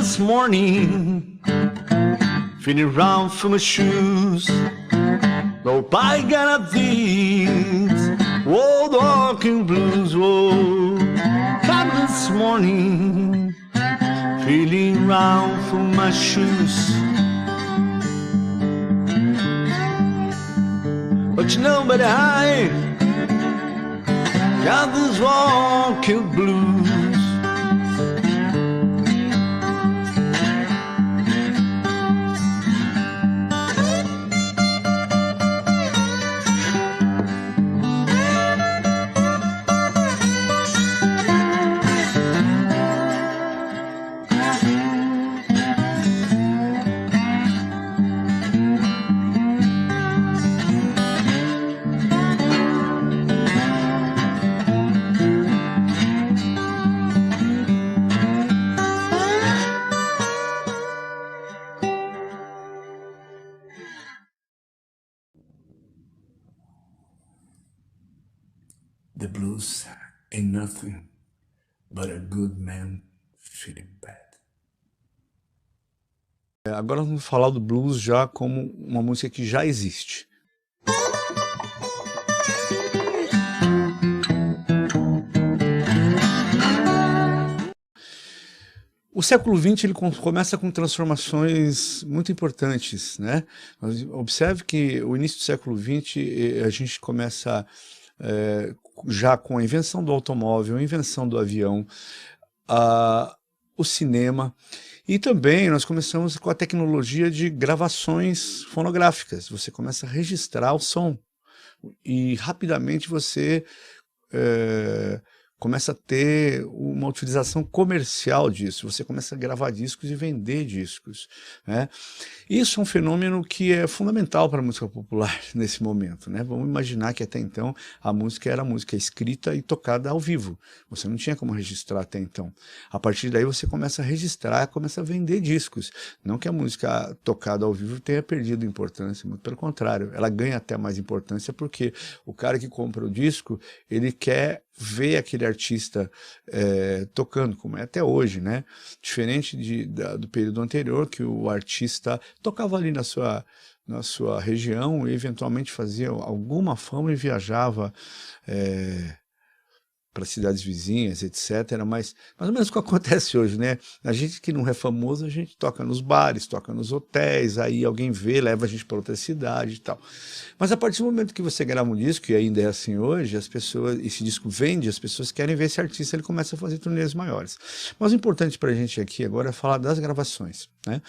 this morning, feeling round for my shoes. No bygone deeds, old walking blues. Oh, come this morning, feeling round for my shoes. But you know, buddy, I got this walking blues. The blues ain't nothing but a good man feeling bad. Agora vamos falar do blues já como uma música que já existe. O século XX ele começa com transformações muito importantes, né? Observe que o início do século XX a gente começa já com a invenção do automóvel, a invenção do avião, o cinema, e também nós começamos com a tecnologia de gravações fonográficas. Você começa a registrar o som e rapidamente você começa a ter uma utilização comercial disso, você começa a gravar discos e vender discos, né? Isso é um fenômeno que é fundamental para a música popular nesse momento, né? Vamos imaginar que até então a música era música escrita e tocada ao vivo, você não tinha como registrar até então. A partir daí você começa a registrar, começa a vender discos. Não que a música tocada ao vivo tenha perdido importância, muito pelo contrário, ela ganha até mais importância porque o cara que compra o disco, ele quer ver aquele artista tocando, como é até hoje, né? Diferente do período anterior, que o artista tocava ali na sua região e eventualmente fazia alguma fama e viajava para cidades vizinhas, etc. Mas mais ou menos o que acontece hoje, né? A gente que não é famoso, a gente toca nos bares, toca nos hotéis, aí alguém vê, leva a gente para outra cidade e tal. Mas a partir do momento que você grava um disco, e ainda é assim hoje, as pessoas, esse disco vende, as pessoas querem ver esse artista, ele começa a fazer turnês maiores. Mas o importante para a gente aqui agora é falar das gravações, né?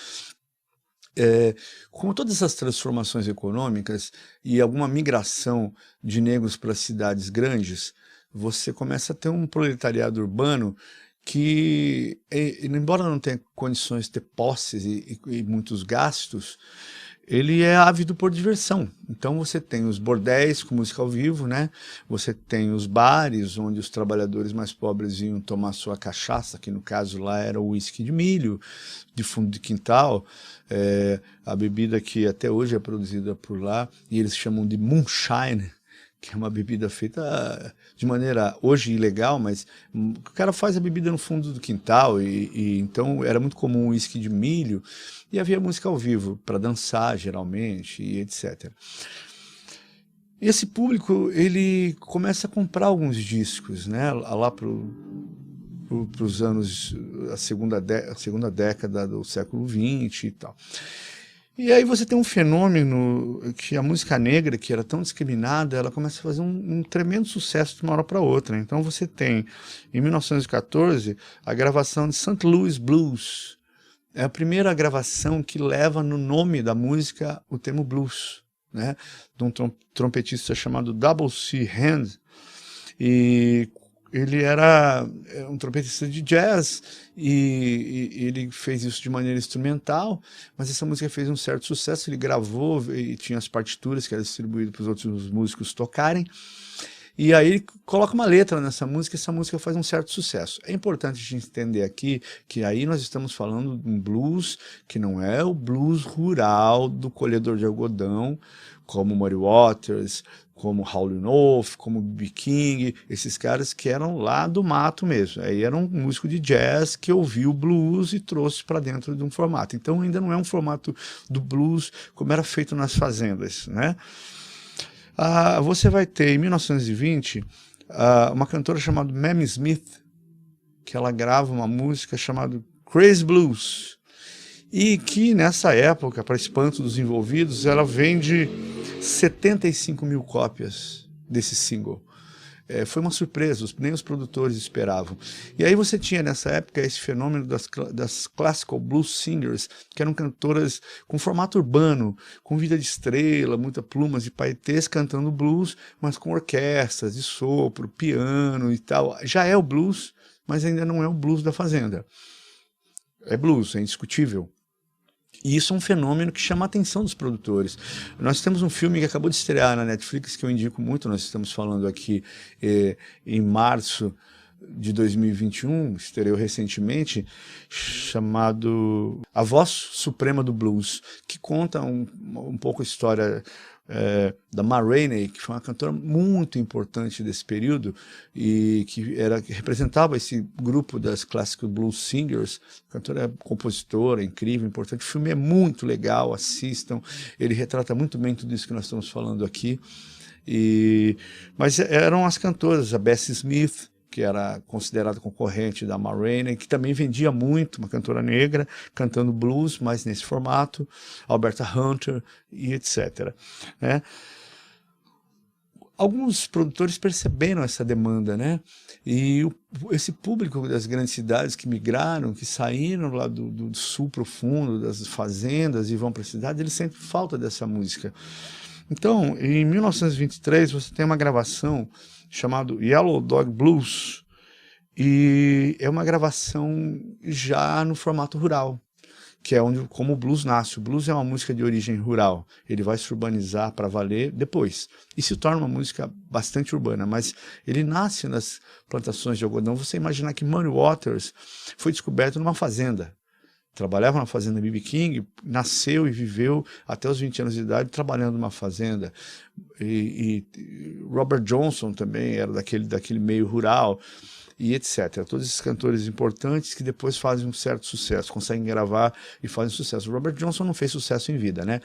Com todas essas transformações econômicas e alguma migração de negros para cidades grandes, você começa a ter um proletariado urbano que, embora não tenha condições de ter posses e muitos gastos, ele é ávido por diversão. Então você tem os bordéis com música ao vivo, né? Você tem os bares onde os trabalhadores mais pobres iam tomar sua cachaça, que no caso lá era o uísque de milho, de fundo de quintal, a bebida que até hoje é produzida por lá, e eles chamam de moonshine, que é uma bebida feita de maneira, hoje, ilegal, mas o cara faz a bebida no fundo do quintal, e então era muito comum o uísque de milho, e havia música ao vivo, para dançar, geralmente, e etc. E esse público, ele começa a comprar alguns discos, né, lá para os anos, a segunda década do século XX e tal. E aí você tem um fenômeno que a música negra, que era tão discriminada, ela começa a fazer um tremendo sucesso de uma hora para outra. Então você tem, em 1914, a gravação de St. Louis Blues. É a primeira gravação que leva no nome da música o termo blues, né? De um trompetista chamado W.C. Hand. E ele era um trompetista de jazz e ele fez isso de maneira instrumental, mas essa música fez um certo sucesso, ele gravou e tinha as partituras que eram distribuídas para os outros músicos tocarem, E aí ele coloca uma letra nessa música, essa música faz um certo sucesso. É importante a gente entender aqui que aí nós estamos falando de um blues que não é o blues rural do colhedor de algodão, como Muddy Waters, como Howlin' Wolf, como B.B. King, esses caras que eram lá do mato mesmo. Aí era um músico de jazz que ouviu o blues e trouxe para dentro de um formato. Então ainda não é um formato do blues como era feito nas fazendas, né? Você vai ter, em 1920, uma cantora chamada Mamie Smith, que ela grava uma música chamada Crazy Blues, e que nessa época, para espanto dos envolvidos, ela vende 75 mil cópias desse single. Foi uma surpresa, nem os produtores esperavam. E aí você tinha nessa época esse fenômeno das classical blues singers, que eram cantoras com formato urbano, com vida de estrela, muitas plumas de paetês cantando blues, mas com orquestras de sopro, piano e tal. Já é o blues, mas ainda não é o blues da fazenda. É blues, é indiscutível. E isso é um fenômeno que chama a atenção dos produtores. Nós temos um filme que acabou de estrear na Netflix, que eu indico muito, nós estamos falando aqui em março de 2021, estreou recentemente, chamado A Voz Suprema do Blues, que conta um pouco a história da Ma Rainey, que foi uma cantora muito importante desse período e que representava esse grupo das Classical Blues Singers, cantora, compositora, incrível, importante. O filme é muito legal, assistam, ele retrata muito bem tudo isso que nós estamos falando aqui. Mas eram as cantoras, a Bessie Smith, que era considerada concorrente da Ma Rainey, que também vendia muito, uma cantora negra, cantando blues, mas nesse formato, Alberta Hunter e etc. Né? Alguns produtores perceberam essa demanda, né? E esse público das grandes cidades que migraram, que saíram lá do sul profundo, das fazendas e vão para a cidade, eles sentem falta dessa música. Então, em 1923, você tem uma gravação chamada Yellow Dog Blues, e é uma gravação já no formato rural, que é como o blues nasce. O blues é uma música de origem rural, ele vai se urbanizar para valer depois, e se torna uma música bastante urbana, mas ele nasce nas plantações de algodão. Você imaginar que Muddy Waters foi descoberto numa fazenda, trabalhava na fazenda B.B. King, nasceu e viveu até os 20 anos de idade trabalhando numa fazenda. E Robert Johnson também era daquele meio rural, e etc. Todos esses cantores importantes que depois fazem um certo sucesso, conseguem gravar e fazem sucesso. O Robert Johnson não fez sucesso em vida, né?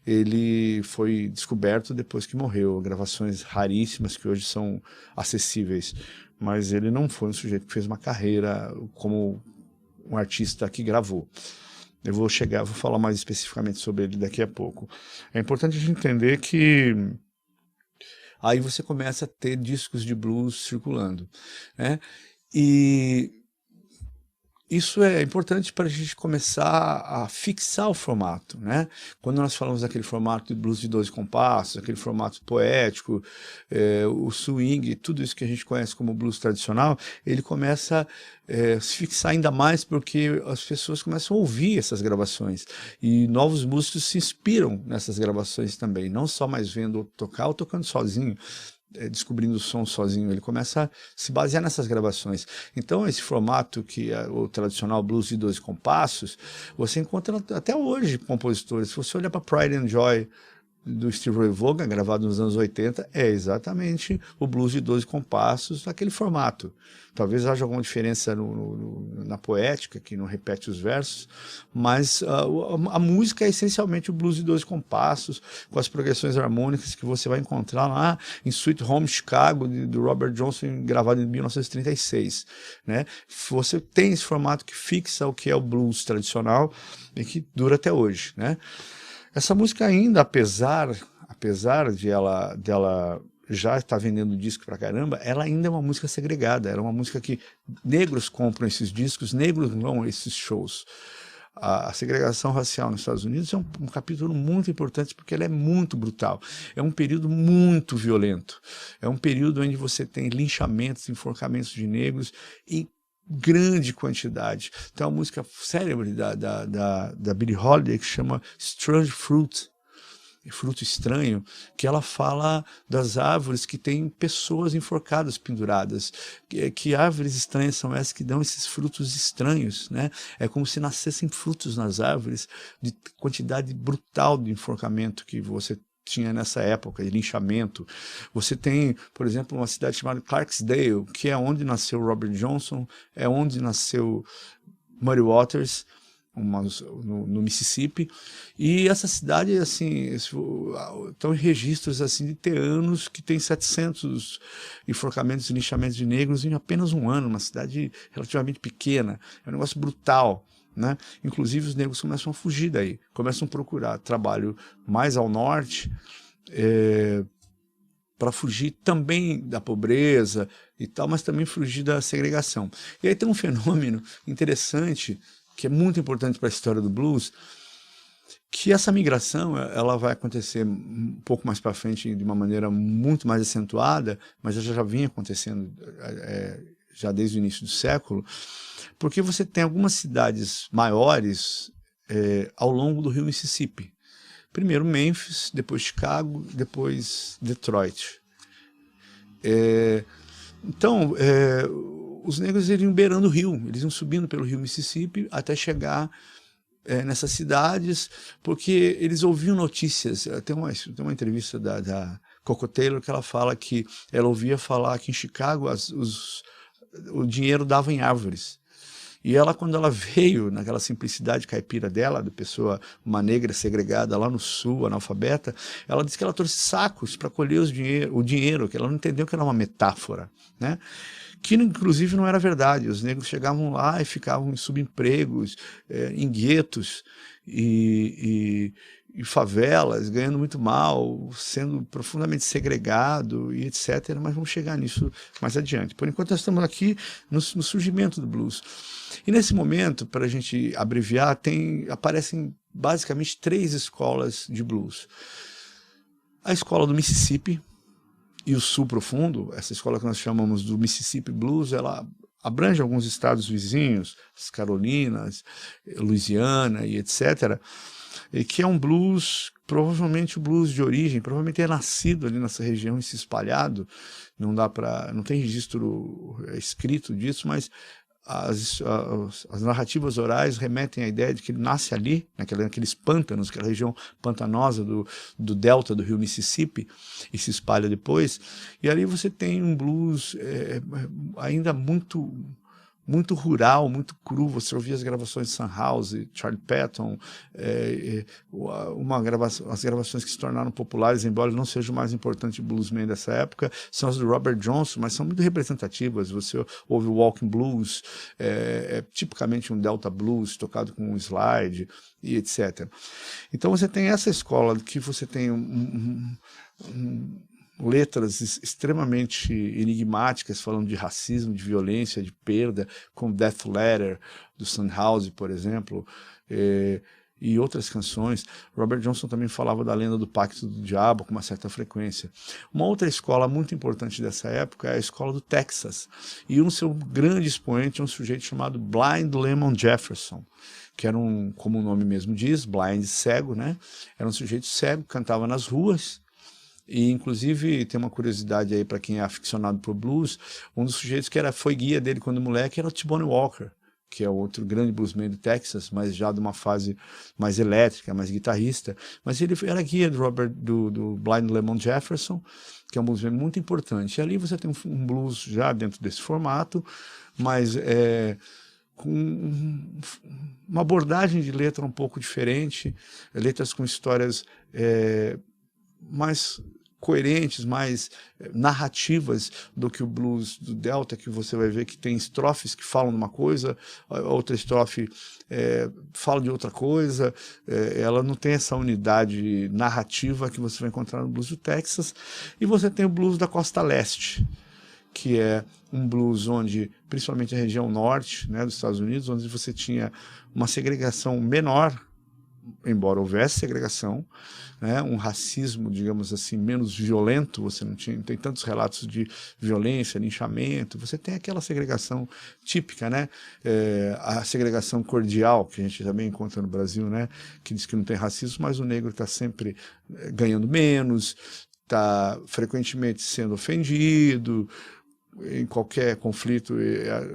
Ele foi descoberto depois que morreu, gravações raríssimas que hoje são acessíveis, mas ele não foi um sujeito que fez uma carreira como um artista que gravou. Eu vou falar mais especificamente sobre ele daqui a pouco. É importante a gente entender que aí você começa a ter discos de blues circulando, né? E isso é importante para a gente começar a fixar o formato, né? Quando nós falamos daquele formato de blues de 12 compassos, aquele formato poético, o swing, tudo isso que a gente conhece como blues tradicional, ele começa a se fixar ainda mais porque as pessoas começam a ouvir essas gravações e novos músicos se inspiram nessas gravações também, não só mais vendo outro tocar ou tocando sozinho, descobrindo o som sozinho, ele começa a se basear nessas gravações. Então esse formato que é o tradicional blues de 12 compassos, você encontra até hoje compositores. Se você olhar para Pride and Joy do Steve Ray Vaughan, gravado nos anos 80, é exatamente o blues de 12 compassos naquele formato. Talvez haja alguma diferença na poética, que não repete os versos, mas a música é essencialmente o blues de 12 compassos, com as progressões harmônicas que você vai encontrar lá em Sweet Home Chicago, do Robert Johnson, gravado em 1936. Né? Você tem esse formato que fixa o que é o blues tradicional e que dura até hoje. Né? Essa música ainda, apesar de dela já estar vendendo disco pra caramba, ela ainda é uma música segregada, era uma música que negros compram esses discos, negros vão a esses shows. A segregação racial nos Estados Unidos é um capítulo muito importante porque ela é muito brutal, é um período muito violento, é um período onde você tem linchamentos, enforcamentos de negros em grande quantidade. Tem uma música célebre da Billie Holiday que chama Strange Fruit, Fruto Estranho, que ela fala das árvores que têm pessoas enforcadas, penduradas. Que árvores estranhas são essas que dão esses frutos estranhos, né? É como se nascessem frutos nas árvores de quantidade brutal de enforcamento que você tinha nessa época, de linchamento. Você tem, por exemplo, uma cidade chamada Clarksdale, que é onde nasceu Robert Johnson, é onde nasceu Muddy Waters, no Mississippi, e essa cidade, assim, estão em registros assim, de ter anos que tem 700 enforcamentos e linchamentos de negros em apenas um ano, uma cidade relativamente pequena, é um negócio brutal, né? Inclusive os negros começam a fugir daí, começam a procurar trabalho mais ao norte, para fugir também da pobreza e tal, mas também fugir da segregação. E aí tem um fenômeno interessante, que é muito importante para a história do blues, que essa migração ela vai acontecer um pouco mais para frente de uma maneira muito mais acentuada, mas já vinha acontecendo já desde o início do século, porque você tem algumas cidades maiores ao longo do rio Mississippi. Primeiro Memphis, depois Chicago, depois Detroit. Então, os negros iriam beirando o rio, eles iam subindo pelo rio Mississippi até chegar nessas cidades, porque eles ouviam notícias. Tem uma entrevista da Coco Taylor que ela fala que ela ouvia falar que em Chicago o dinheiro dava em árvores. E ela, quando ela veio, naquela simplicidade caipira dela, de pessoa, uma negra segregada lá no sul, analfabeta, ela disse que ela trouxe sacos para colher o dinheiro, que ela não entendeu que era uma metáfora, né? Que inclusive não era verdade. Os negros chegavam lá e ficavam em subempregos, em guetos e favelas, ganhando muito mal, sendo profundamente segregado e etc. Mas vamos chegar nisso mais adiante. Por enquanto nós estamos aqui no surgimento do blues. E nesse momento, para a gente abreviar, aparecem basicamente 3 escolas de blues. A escola do Mississippi e o Sul Profundo, essa escola que nós chamamos do Mississippi Blues, ela abrange alguns estados vizinhos, as Carolinas, Louisiana e etc., e que é um blues, provavelmente o blues de origem, provavelmente é nascido ali nessa região e se espalhado, não tem registro escrito disso, mas as narrativas orais remetem à ideia de que ele nasce ali, naqueles pântanos, aquela região pantanosa do delta do rio Mississippi, e se espalha depois, e ali você tem um blues ainda muito rural, muito cru. Você ouvia as gravações de Sunhouse, Charlie Patton, as gravações que se tornaram populares, embora não seja o mais importante bluesman dessa época, são as do Robert Johnson, mas são muito representativas. Você ouve o Walking Blues, tipicamente um Delta Blues, tocado com um slide, e etc. Então você tem essa escola que você tem letras extremamente enigmáticas, falando de racismo, de violência, de perda, como Death Letter, do Sunhouse, por exemplo, e outras canções. Robert Johnson também falava da lenda do Pacto do Diabo com uma certa frequência. Uma outra escola muito importante dessa época é a escola do Texas, e seu grande expoente é um sujeito chamado Blind Lemon Jefferson, que era como o nome mesmo diz, blind, cego, né? Era um sujeito cego, cantava nas ruas. E inclusive tem uma curiosidade aí para quem é aficionado por blues, um dos sujeitos que foi guia dele quando moleque era o T-Bone Walker, que é outro grande bluesman do Texas, mas já de uma fase mais elétrica, mais guitarrista. Mas ele era guia do Blind Lemon Jefferson, que é um bluesman muito importante. E ali você tem um blues já dentro desse formato, mas com uma abordagem de letra um pouco diferente, letras com histórias mais coerentes, mais narrativas do que o blues do Delta, que você vai ver que tem estrofes que falam de uma coisa, outra estrofe fala de outra coisa, ela não tem essa unidade narrativa que você vai encontrar no blues do Texas. E você tem o blues da Costa Leste, que é um blues onde, principalmente a região norte, né, dos Estados Unidos, onde você tinha uma segregação menor embora houvesse segregação, né, um racismo, digamos assim, menos violento, você não tem tantos relatos de violência, linchamento, você tem aquela segregação típica, né, a segregação cordial, que a gente também encontra no Brasil, né, que diz que não tem racismo, mas o negro está sempre ganhando menos, está frequentemente sendo ofendido, em qualquer conflito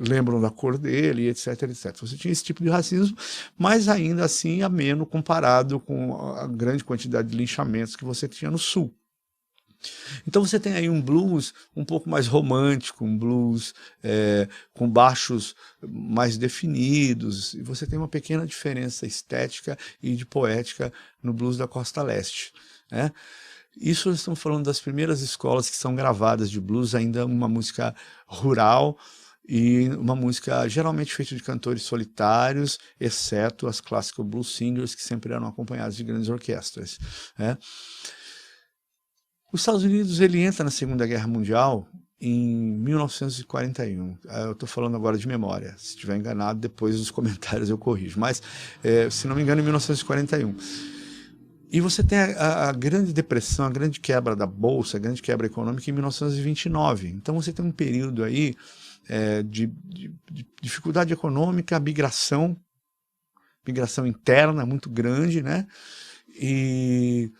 lembram da cor dele, etc, etc. Você tinha esse tipo de racismo, mas ainda assim ameno comparado com a grande quantidade de linchamentos que você tinha no Sul. Então você tem aí um blues um pouco mais romântico, um blues com baixos mais definidos, e você tem uma pequena diferença estética e de poética no blues da Costa Leste, né? Isso nós estamos falando das primeiras escolas que são gravadas de blues, ainda uma música rural e uma música geralmente feita de cantores solitários, exceto as classical blues singers, que sempre eram acompanhados de grandes orquestras, né? Os Estados Unidos, ele entra na Segunda Guerra Mundial em 1941. Eu estou falando agora de memória, se estiver enganado, depois nos comentários eu corrijo, mas se não me engano, em 1941. E você tem a grande depressão, a grande quebra da bolsa, a grande quebra econômica em 1929. Então você tem um período aí de dificuldade econômica, migração interna muito grande, né? E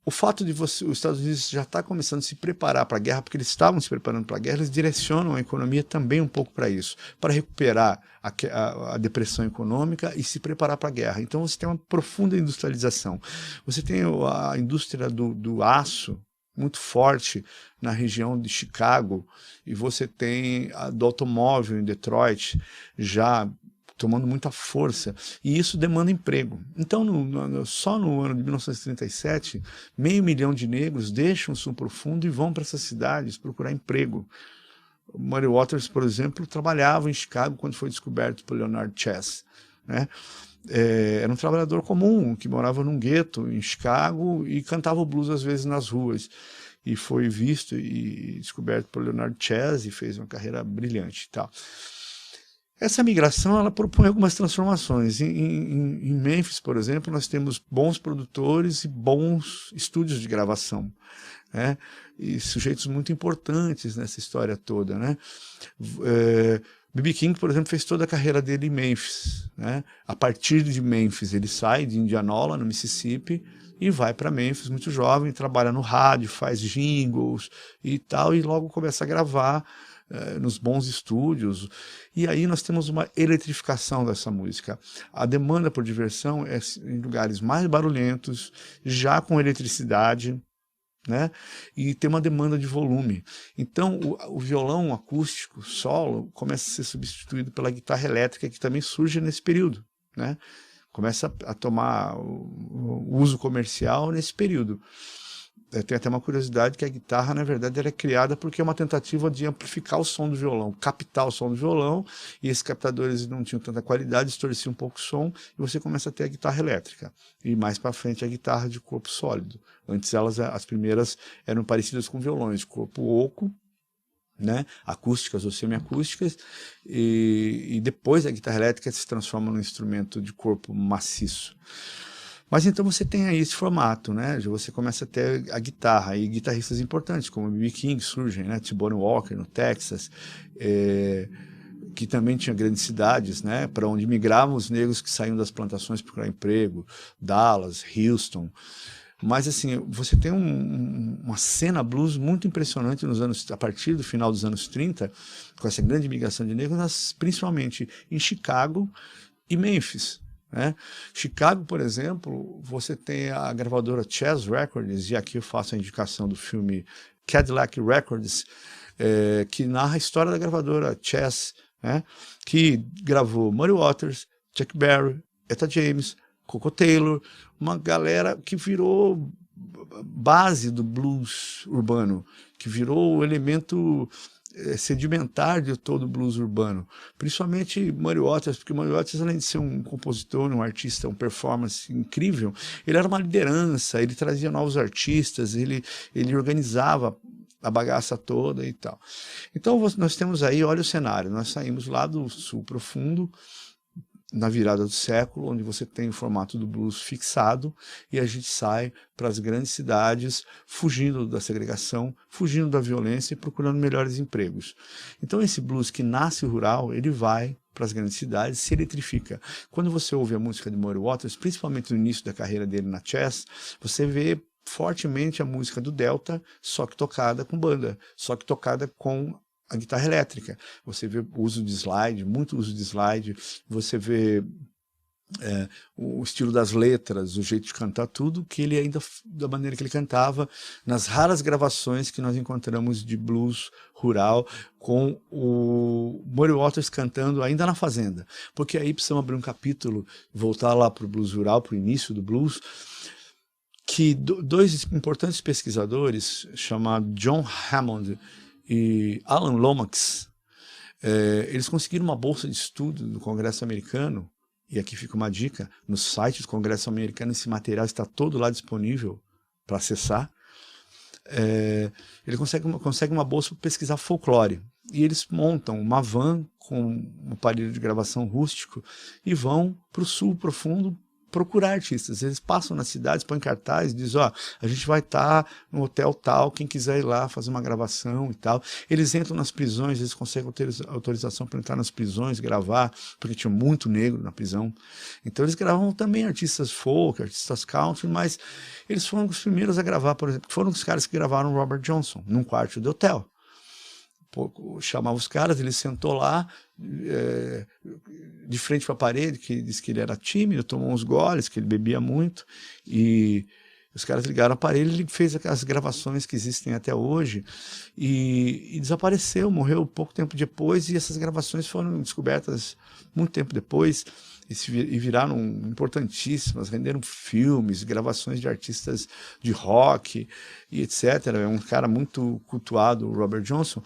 o fato de os Estados Unidos já estar começando a se preparar para a guerra, porque eles estavam se preparando para a guerra, eles direcionam a economia também um pouco para isso, para recuperar a depressão econômica e se preparar para a guerra. Então você tem uma profunda industrialização. Você tem a indústria do aço muito forte na região de Chicago, e você tem a do automóvel em Detroit já tomando muita força, e isso demanda emprego. Então, só no ano de 1937, 500 mil de negros deixam o Sul Profundo e vão para essas cidades procurar emprego. O Muddy Waters, por exemplo, trabalhava em Chicago quando foi descoberto por Leonard Chess, né? Era um trabalhador comum, que morava num gueto em Chicago e cantava blues às vezes nas ruas. E foi visto e descoberto por Leonard Chess e fez uma carreira brilhante e tal. Essa migração, ela propõe algumas transformações. Em Memphis, por exemplo, nós temos bons produtores e bons estúdios de gravação, né? E sujeitos muito importantes nessa história toda, né? B.B. King, por exemplo, fez toda a carreira dele em Memphis, né? A partir de Memphis, ele sai de Indianola, no Mississippi, e vai para Memphis muito jovem, trabalha no rádio, faz jingles e tal, e logo começa a gravar nos bons estúdios. E aí nós temos uma eletrificação dessa música. A demanda por diversão é em lugares mais barulhentos, já com eletricidade, né? E tem uma demanda de volume. Então o violão acústico solo começa a ser substituído pela guitarra elétrica, que também surge nesse período, né? Começa a tomar o uso comercial nesse período. Tem até uma curiosidade que a guitarra, na verdade, ela é criada porque é uma tentativa de amplificar o som do violão, captar o som do violão, e esses captadores não tinham tanta qualidade, distorciam um pouco o som, e você começa a ter a guitarra elétrica. E mais para frente a guitarra de corpo sólido. Antes as primeiras eram parecidas com violões de corpo oco, né, acústicas ou semiacústicas, e depois a guitarra elétrica se transforma num instrumento de corpo maciço. Mas então você tem aí esse formato, né? Você começa a ter a guitarra, e guitarristas importantes, como B.B. King surgem, né? T-Bone Walker no Texas, que também tinha grandes cidades, né? Para onde migravam os negros que saíam das plantações para procurar emprego, Dallas, Houston. Mas assim, você tem uma cena blues muito impressionante a partir do final dos anos 30, com essa grande migração de negros, principalmente em Chicago e Memphis, né? Chicago, por exemplo, você tem a gravadora Chess Records, e aqui eu faço a indicação do filme Cadillac Records, que narra a história da gravadora Chess, né? Que gravou Muddy Waters, Chuck Berry, Etta James, Coco Taylor, uma galera que virou base do blues urbano, que virou o elemento sedimentar de todo o blues urbano, principalmente Muddy Waters, porque Muddy Waters, além de ser um compositor, um artista, um performance incrível, ele era uma liderança, ele trazia novos artistas, ele organizava a bagaça toda e tal. Então nós temos aí, olha o cenário, nós saímos lá do Sul Profundo, na virada do século, onde você tem o formato do blues fixado e a gente sai para as grandes cidades, fugindo da segregação, fugindo da violência e procurando melhores empregos. Então esse blues que nasce rural, ele vai para as grandes cidades, se eletrifica. Quando você ouve a música de Muddy Waters, principalmente no início da carreira dele na Chess, você vê fortemente a música do Delta, só que tocada com banda, só que tocada com a guitarra elétrica. Você vê o uso de slide, muito uso de slide, você vê o estilo das letras, o jeito de cantar, tudo que ele ainda, da maneira que ele cantava, nas raras gravações que nós encontramos de blues rural, com o Muddy Waters cantando ainda na fazenda. Porque aí precisamos abrir um capítulo, voltar lá para o blues rural, para o início do blues, que dois importantes pesquisadores, chamados John Hammond e Alan Lomax, eles conseguiram uma bolsa de estudo do Congresso americano, e aqui fica uma dica, no site do Congresso americano esse material está todo lá disponível para acessar. Ele consegue uma bolsa para pesquisar folclore, e eles montam uma van com um aparelho de gravação rústico e vão para o sul profundo procurar artistas. Eles passam nas cidades, põem cartaz, dizem, ó, a gente vai estar no hotel tal, quem quiser ir lá fazer uma gravação e tal. Eles entram nas prisões, eles conseguem autorização para entrar nas prisões, gravar, porque tinha muito negro na prisão. Então eles gravavam também artistas folk, artistas country, mas eles foram os primeiros a gravar, por exemplo, foram os caras que gravaram Robert Johnson, num quarto de hotel. Chamava os caras, ele sentou lá, de frente para a parede, que disse que ele era tímido, tomou uns goles, que ele bebia muito, e os caras ligaram o aparelho, ele fez as gravações que existem até hoje, e desapareceu, morreu pouco tempo depois, e essas gravações foram descobertas muito tempo depois, e viraram importantíssimas, renderam filmes, gravações de artistas de rock, e etc. É um cara muito cultuado, o Robert Johnson.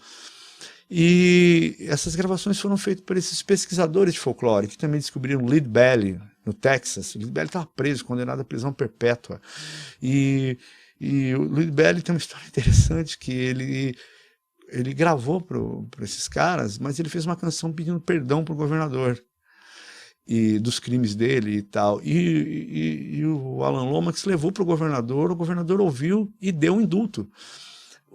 E essas gravações foram feitas por esses pesquisadores de folclore, que também descobriram Lead Belly, no Texas. O Lead Belly estava preso, condenado à prisão perpétua. E o Lead Belly tem uma história interessante, que ele gravou para esses caras, mas ele fez uma canção pedindo perdão para o governador e dos crimes dele e tal. E o Alan Lomax levou para o governador ouviu e deu um indulto.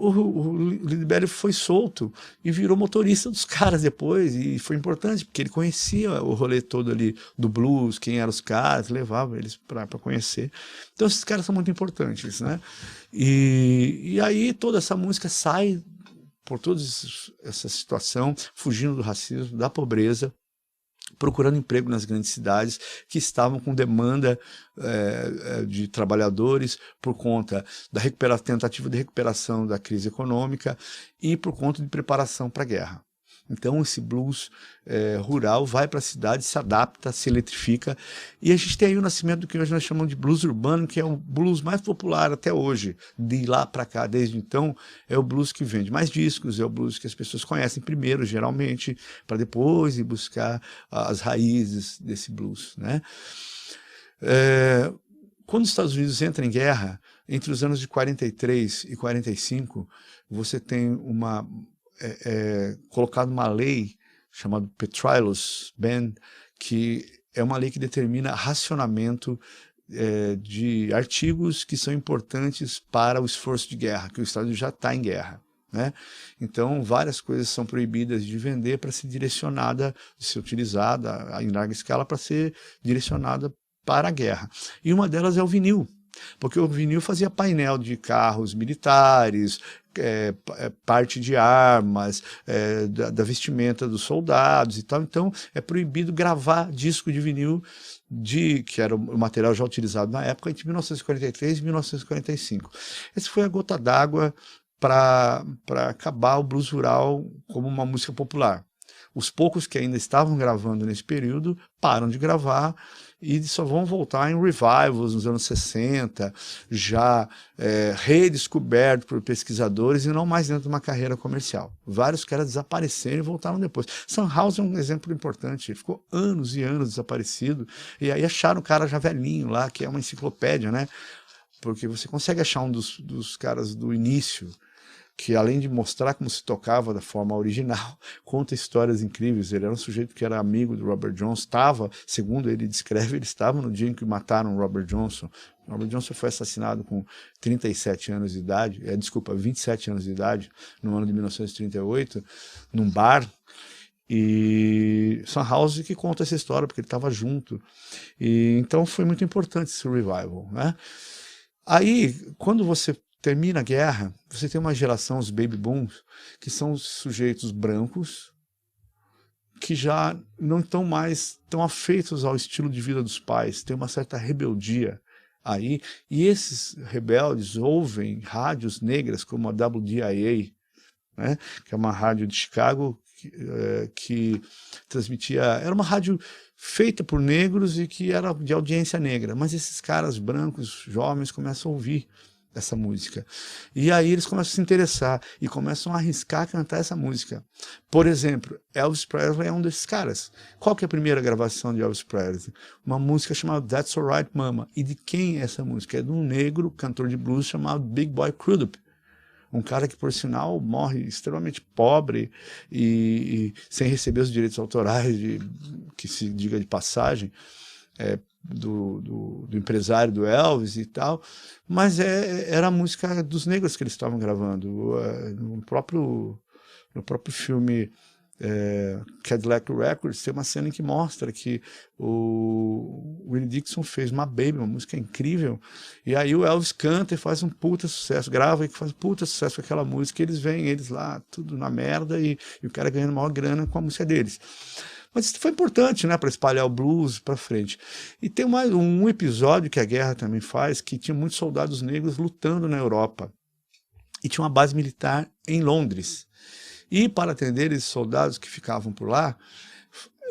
O Lead Belly foi solto e virou motorista dos caras depois, e foi importante, porque ele conhecia o rolê todo ali do blues, quem eram os caras, levava eles para conhecer. Então esses caras são muito importantes, né? E aí toda essa música sai por toda essa situação, fugindo do racismo, da pobreza, procurando emprego nas grandes cidades que estavam com demanda de trabalhadores por conta da tentativa de recuperação da crise econômica e por conta de preparação para a guerra. Então esse blues rural vai para a cidade, se adapta, se eletrifica, e a gente tem aí o nascimento do que hoje nós chamamos de blues urbano, que é o blues mais popular até hoje, de lá para cá, desde então, é o blues que vende mais discos, é o blues que as pessoas conhecem primeiro, geralmente, para depois ir buscar as raízes desse blues, né? Quando os Estados Unidos entram em guerra, entre os anos de 43 e 45, você tem colocado uma lei chamada Petraeus Ban, que é uma lei que determina racionamento de artigos que são importantes para o esforço de guerra, que o Estado já está em guerra, né? Então várias coisas são proibidas de vender para ser direcionada, de ser utilizada em larga escala para ser direcionada para a guerra. E uma delas é o vinil, porque o vinil fazia painel de carros militares, parte de armas, da vestimenta dos soldados e tal. Então é proibido gravar disco de vinil, que era o material já utilizado na época, entre 1943 e 1945. Essa foi a gota d'água para acabar o blues rural como uma música popular. Os poucos que ainda estavam gravando nesse período param de gravar e só vão voltar em revivals nos anos 60, já redescoberto por pesquisadores e não mais dentro de uma carreira comercial. Vários caras desapareceram e voltaram depois. Sunhouse é um exemplo importante, ele ficou anos e anos desaparecido, e aí acharam o cara já velhinho lá, que é uma enciclopédia, né? Porque você consegue achar um dos caras do início, que além de mostrar como se tocava da forma original, conta histórias incríveis. Ele era um sujeito que era amigo do Robert Johnson, estava, segundo ele descreve, ele estava no dia em que mataram o Robert Johnson. O Robert Johnson foi assassinado com 37 anos de idade, 27 anos de idade, no ano de 1938, num bar. E Son House que conta essa história, porque ele estava junto. E então foi muito importante esse revival, né? Aí, quando você termina a guerra, você tem uma geração, os baby booms, que são os sujeitos brancos, que já não estão mais tão afeitos ao estilo de vida dos pais, tem uma certa rebeldia aí, e esses rebeldes ouvem rádios negras como a WDIA, né, que é uma rádio de Chicago que transmitia, era uma rádio feita por negros e que era de audiência negra, mas esses caras brancos, jovens, começam a ouvir essa música. E aí eles começam a se interessar e começam a arriscar cantar essa música. Por exemplo, Elvis Presley é um desses caras. Qual que é a primeira gravação de Elvis Presley? Uma música chamada That's Alright Mama. E de quem é essa música? É de um negro cantor de blues chamado Big Boy Crudup. Um cara que, por sinal, morre extremamente pobre e sem receber os direitos autorais, que se diga de passagem, do empresário do Elvis e tal, mas era a música dos negros que eles estavam gravando. No próprio filme Cadillac Records tem uma cena em que mostra que o Willie Dixon fez uma Baby, uma música incrível, e aí o Elvis canta e faz um puta sucesso, grava e faz um puta sucesso com aquela música, e eles veem eles lá, tudo na merda, e o cara ganhando maior grana com a música deles. Mas isso foi importante, né, para espalhar o blues para frente. E tem um episódio que a guerra também faz, que tinha muitos soldados negros lutando na Europa, e tinha uma base militar em Londres. E para atender esses soldados que ficavam por lá,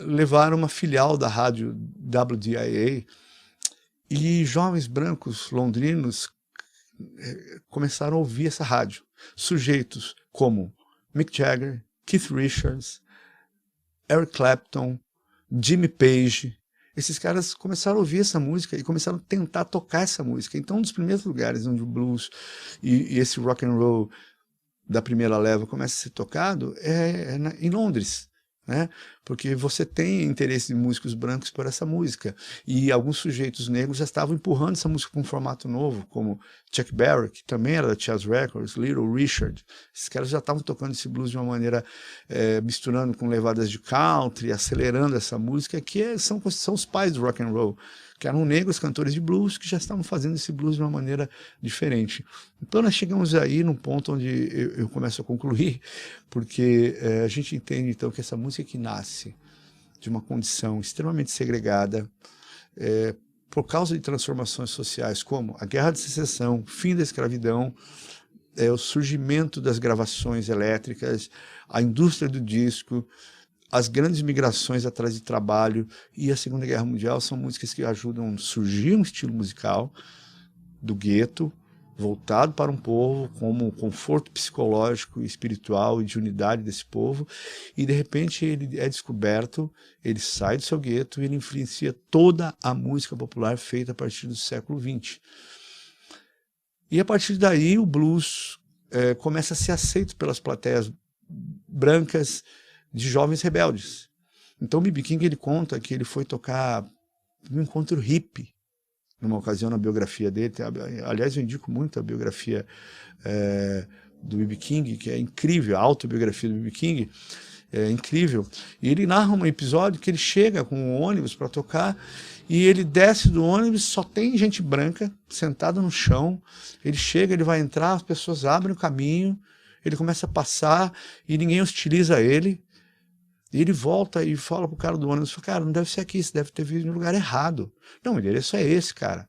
levaram uma filial da rádio WDIA, e jovens brancos londrinos começaram a ouvir essa rádio. Sujeitos como Mick Jagger, Keith Richards, Eric Clapton, Jimmy Page, esses caras começaram a ouvir essa música e começaram a tentar tocar essa música. Então, um dos primeiros lugares onde o blues e esse rock and roll da primeira leva começa a ser tocado em Londres, né? Porque você tem interesse de músicos brancos por essa música, e alguns sujeitos negros já estavam empurrando essa música para um formato novo, como Chuck Berry, que também era da Chas Records, Little Richard. Esses caras já estavam tocando esse blues de uma maneira misturando com levadas de country, acelerando essa música, que são os pais do rock and roll, que eram negros cantores de blues que já estavam fazendo esse blues de uma maneira diferente. Então nós chegamos aí num ponto onde eu começo a concluir, porque a gente entende então que essa música que nasce de uma condição extremamente segregada, por causa de transformações sociais como a Guerra de Secessão, fim da escravidão, o surgimento das gravações elétricas, a indústria do disco, as grandes migrações atrás de trabalho e a Segunda Guerra Mundial são músicas que ajudam a surgir um estilo musical do gueto, voltado para um povo, como conforto psicológico, espiritual e de unidade desse povo, e de repente ele é descoberto, ele sai do seu gueto e ele influencia toda a música popular feita a partir do século XX. E a partir daí o blues começa a ser aceito pelas plateias brancas de jovens rebeldes. Então o B.B. King ele conta que ele foi tocar num encontro hippie, numa ocasião na biografia dele. Aliás, eu indico muito a biografia do B.B. King, que é incrível, a autobiografia do B.B. King, é incrível. E ele narra um episódio que ele chega com um ônibus para tocar, e ele desce do ônibus, só tem gente branca sentada no chão, ele chega, ele vai entrar, as pessoas abrem o caminho, ele começa a passar e ninguém hostiliza ele. E ele volta e fala pro cara do ônibus, cara, não deve ser aqui, você deve ter vindo no lugar errado. Não, o endereço é esse, cara.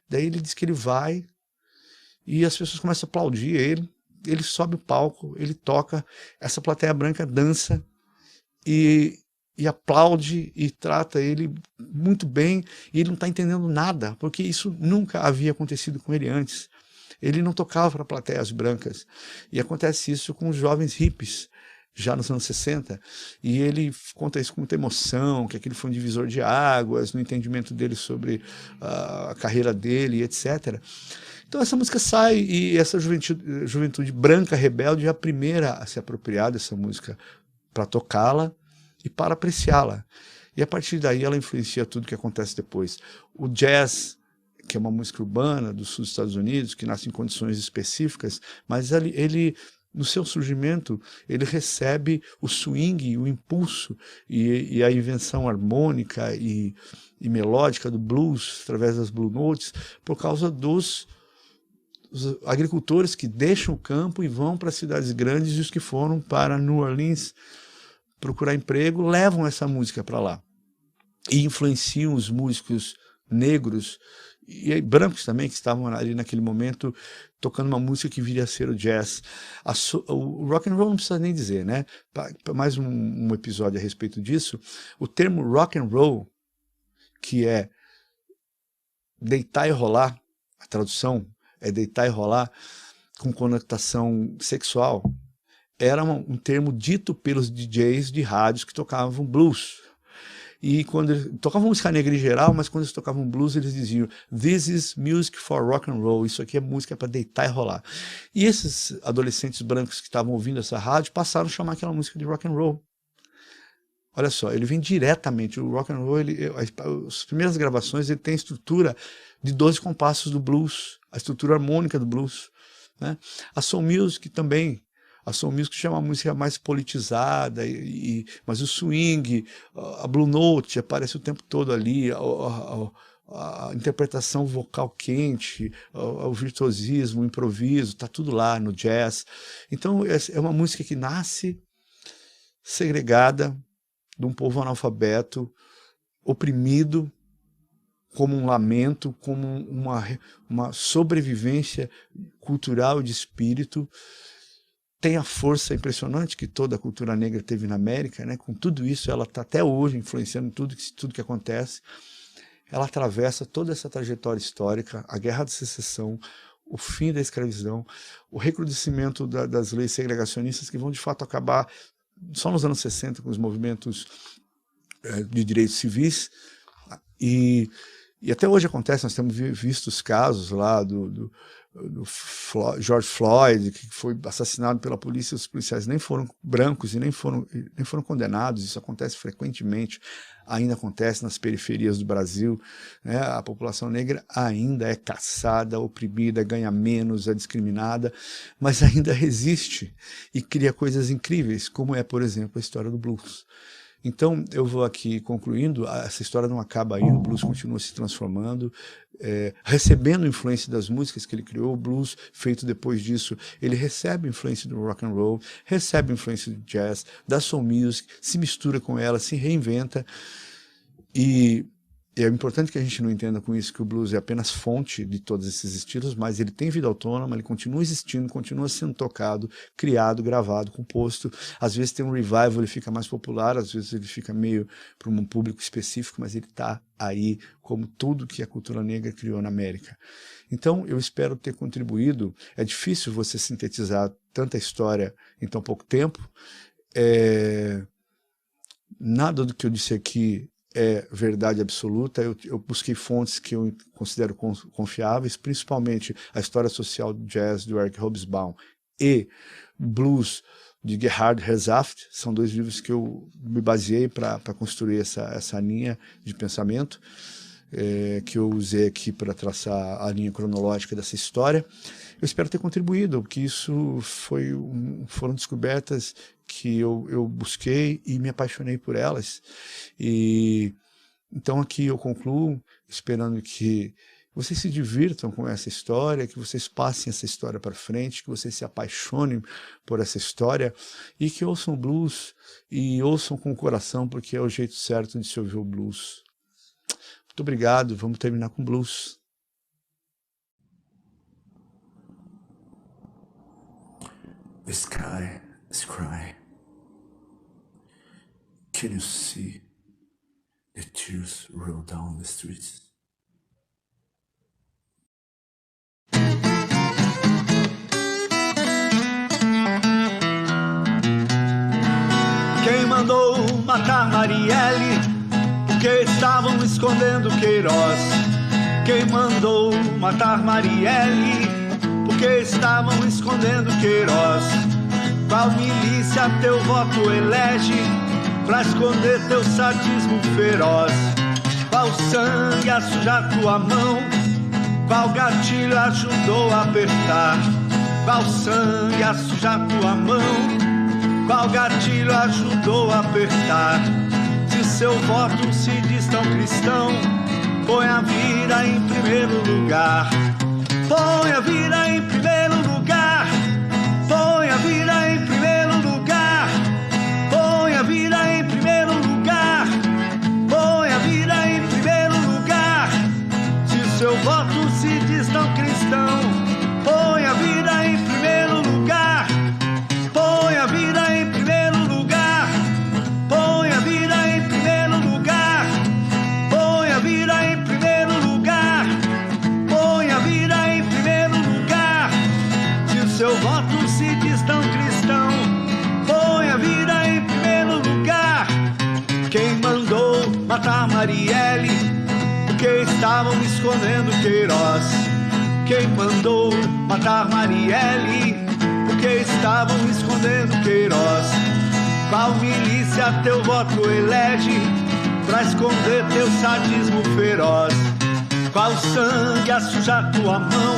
Daí ele diz que ele vai e as pessoas começam a aplaudir ele sobe o palco, ele toca, essa plateia branca dança e aplaude e trata ele muito bem, e ele não está entendendo nada, porque isso nunca havia acontecido com ele antes. Ele não tocava para plateias brancas, e acontece isso com os jovens hippies, já nos anos 60, e ele conta isso com muita emoção, que aquele foi um divisor de águas no entendimento dele sobre a carreira dele, etc. Então essa música sai e essa juventude branca rebelde é a primeira a se apropriar dessa música para tocá-la e para apreciá-la. E a partir daí ela influencia tudo que acontece depois. O jazz, que é uma música urbana do sul dos Estados Unidos, que nasce em condições específicas, mas ele no seu surgimento, ele recebe o swing, o impulso e a invenção harmônica e melódica do blues, através das blue notes, por causa dos agricultores que deixam o campo e vão para cidades grandes, e os que foram para New Orleans procurar emprego levam essa música para lá. E influenciam os músicos negros e brancos também, que estavam ali naquele momento tocando uma música que viria a ser o jazz. O rock and roll não precisa nem dizer, né? Mais um episódio a respeito disso. O termo rock and roll, que é deitar e rolar, a tradução é deitar e rolar, com conotação sexual, era um termo dito pelos DJs de rádios que tocavam blues. E quando eles tocavam música negra em geral, mas quando eles tocavam blues, eles diziam: "This is music for rock and roll", isso aqui é música para deitar e rolar. E esses adolescentes brancos que estavam ouvindo essa rádio passaram a chamar aquela música de rock and roll. Olha só, ele vem diretamente, o rock and roll, as primeiras gravações, ele tem a estrutura de 12 compassos do blues, a estrutura harmônica do blues, né? A soul music também. A soul music já é uma música mais politizada, mas o swing, a blue note aparece o tempo todo ali, a interpretação vocal quente, o virtuosismo, o improviso, está tudo lá no jazz. Então é uma música que nasce segregada de um povo analfabeto, oprimido, como um lamento, como uma sobrevivência cultural de espírito. Tem a força impressionante que toda a cultura negra teve na América, né? Com tudo isso, ela está até hoje influenciando tudo que acontece. Ela atravessa toda essa trajetória histórica, a Guerra de Secessão, o fim da escravidão, o recrudescimento das leis segregacionistas, que vão de fato acabar só nos anos 60 com os movimentos de direitos civis, e até hoje acontece. Nós temos visto os casos lá do George Floyd, que foi assassinado pela polícia. Os policiais nem foram brancos e nem foram condenados. Isso acontece frequentemente, ainda acontece nas periferias do Brasil, né? A população negra ainda é caçada, oprimida, ganha menos, é discriminada, mas ainda resiste e cria coisas incríveis, como é, por exemplo, a história do blues. Então, eu vou aqui concluindo, essa história não acaba aí, o blues continua se transformando, recebendo influência das músicas que ele criou. O blues, feito depois disso, ele recebe influência do rock and roll, recebe influência do jazz, da soul music, se mistura com ela, se reinventa, e é importante que a gente não entenda com isso que o blues é apenas fonte de todos esses estilos, mas ele tem vida autônoma, ele continua existindo, continua sendo tocado, criado, gravado, composto. Às vezes tem um revival, ele fica mais popular, às vezes ele fica meio para um público específico, mas ele está aí como tudo que a cultura negra criou na América. Então eu espero ter contribuído. É difícil você sintetizar tanta história em tão pouco tempo. Nada do que eu disse aqui é verdade absoluta. Eu busquei fontes que eu considero confiáveis, principalmente a história social do jazz do Eric Hobsbawm e blues de Gerhard Hersaft. São dois livros que eu me baseei para construir essa linha de pensamento, que eu usei aqui para traçar a linha cronológica dessa história. Eu espero ter contribuído, porque isso foram descobertas que eu busquei e me apaixonei por elas. E então aqui eu concluo esperando que vocês se divirtam com essa história, que vocês passem essa história para frente, que vocês se apaixonem por essa história e que ouçam blues e ouçam com o coração, porque é o jeito certo de se ouvir o blues. Muito obrigado, vamos terminar com blues. The sky is crying. Can you see the tears roll down the streets? Quem mandou matar Marielle? Porque estavam escondendo Queiroz. Quem mandou matar Marielle? Porque estavam escondendo Queiroz. Qual milícia teu voto elege pra esconder teu sadismo feroz? Qual sangue a sujar tua mão? Qual gatilho ajudou a apertar? Qual sangue a sujar tua mão? Qual gatilho ajudou a apertar? Se seu voto se diz tão cristão, põe a vida em primeiro lugar. Põe a vida em primeiro lugar. Põe a vida em primeiro lugar. Põe a vida em primeiro lugar. Põe a vida em primeiro lugar. Se seu voto se diz tão cristão, põe a vida em primeiro lugar. Põe a vida em primeiro lugar. Põe a vida em primeiro lugar. Põe a vida em primeiro lugar. Põe a vida em primeiro lugar. Se o seu voto se diz tão cristão, põe a vida em primeiro lugar. Quem mandou matar Marielle? Porque estavam escondendo Queiroz. Quem mandou matar Marielle? Porque estavam escondendo Queiroz. Qual milícia teu voto elege pra esconder teu sadismo feroz? Qual sangue a sujar tua mão?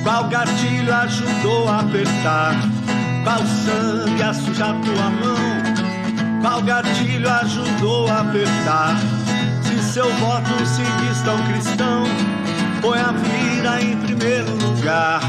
Qual gatilho ajudou a apertar? Qual sangue a sujar tua mão? Qual gatilho ajudou a apertar? Se seu voto se diz tão cristão, põe a vida em primeiro lugar.